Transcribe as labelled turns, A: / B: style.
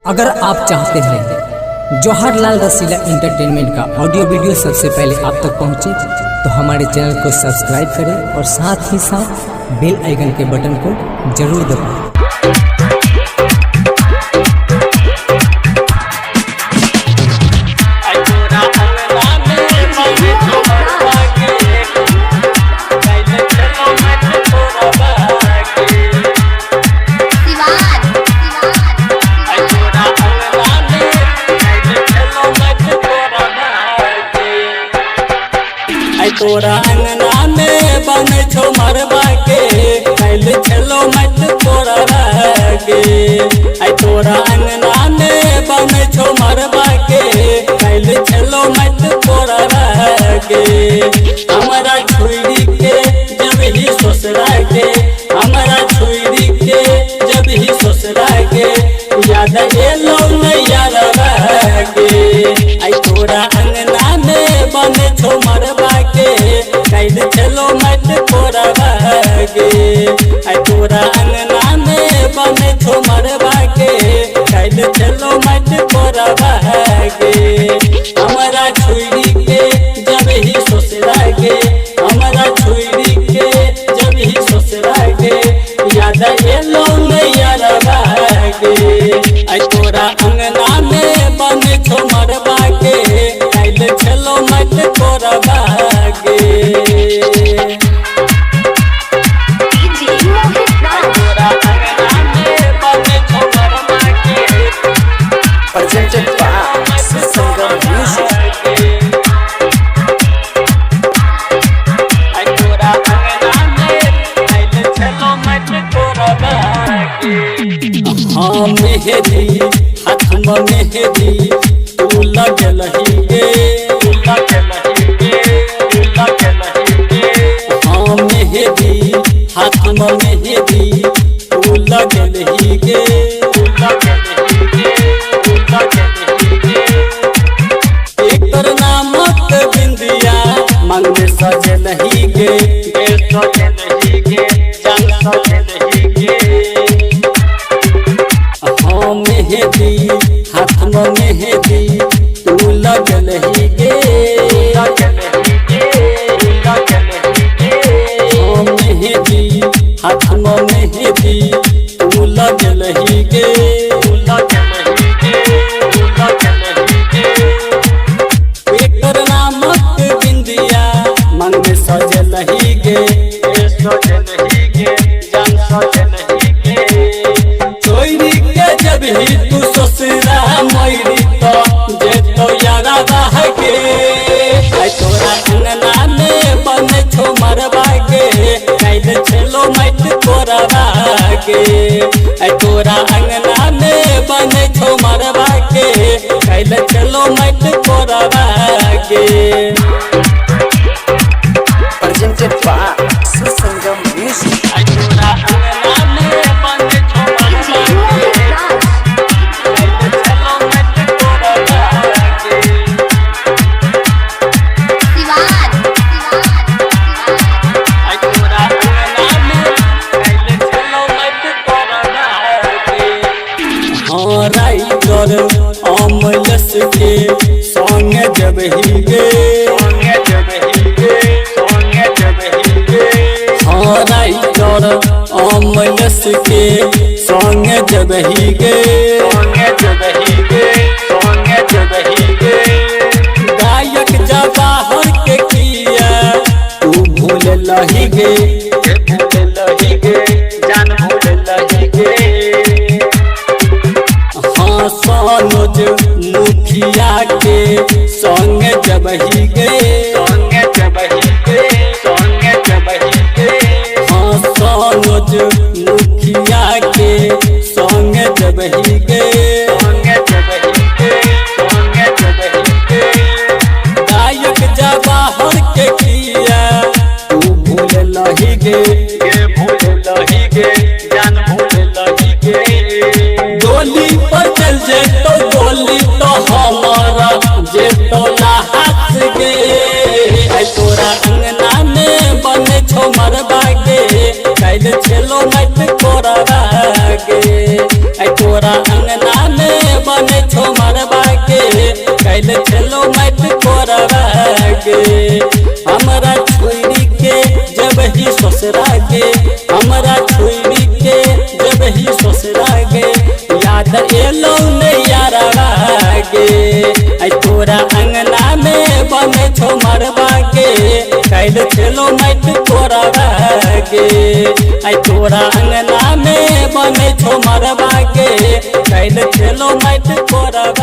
A: अगर आप चाहते हैं जवाहरलाल रसीला एंटरटेनमेंट का ऑडियो वीडियो सबसे पहले आप तक पहुंचे तो हमारे चैनल को सब्सक्राइब करें और साथ ही साथ बेल आइकन के बटन को जरूर दबाएं।
B: तोरा अंगना में बन छो मरबा के कैल छलो मत तोरा के तोरा अंगना में बन छो मरबा के कैल छलो मत तोरा के हमारा छुरी के जब ही ससुरा के हमारा छुरी के जब ही ससुरा के याद एलो नैया के तोरा अंगना में बन छो मरबा कैल चलो मत तोरा गे तोरा अंगना में बन छो मरबा के कैल चलो मत तोरा गे हमारा छुरी के जब ही ससुरा के हमारा छुरी के जब ही ससुरा के याद एलो नैया गे तोरा अंगना में बन छो मरबा के कैल चलो मत तोरा
C: Presented by Sangam Music.
B: हाँ मेहदी हाथ में मेहदी तू लगल ही गे हाँ मेहदी हाथ में मेहदी तू लगल ही गे एकर नामक बिंदिया मांग में सजल ही गे हाँ मेहदी हाथ में मेहदी तू लगल ही गे हाँ मेहदी हाथ में मेहदी तू लगल ही गे एकर नामक बिंदिया मन में सजल ही गे चोरी के जब ही तू ससुरा मैरी तो जे तो यारा के तोरा अंगना में बन छो मरबा के कैल छलो मत तोरा के तोरा अंगना में बन छो मरबा के कैल छलो मत तोरा के
C: Presented by Sangam Music.
B: हाँ राइटर अमयस के संग जब ही गे हाँ राइटर अमयस के संग जब ही गे गायक जवाहर के किया तू भूल लही गे जान भूल लही गे हाँ सनोज मुखिया के संग जब ही गे हाँ सनोज मुखिया के संग जब ही गे गायक जवाहर के किया तू भूल लही गे डोली पर चल जे तो डोली तो हमारा जे तो हाथ गे तोरा अंगना में बन छो मरबा के कैल छलो मत तोरा गे तोरा अंगना में कैल चलो मत कोरवा गे। हमरा छोड़ी के जब ही ससुरा गे, हमरा छोड़ी के जब ही ससुरा गे, याद एलो ने यारवा गे। आई तोरा अंगना में बने छो मरवा गे, कैल चलो मत कोरवा गे। आई तोरा अंगना में बने छो मरवा गे, कैल चलो मत कोरवा।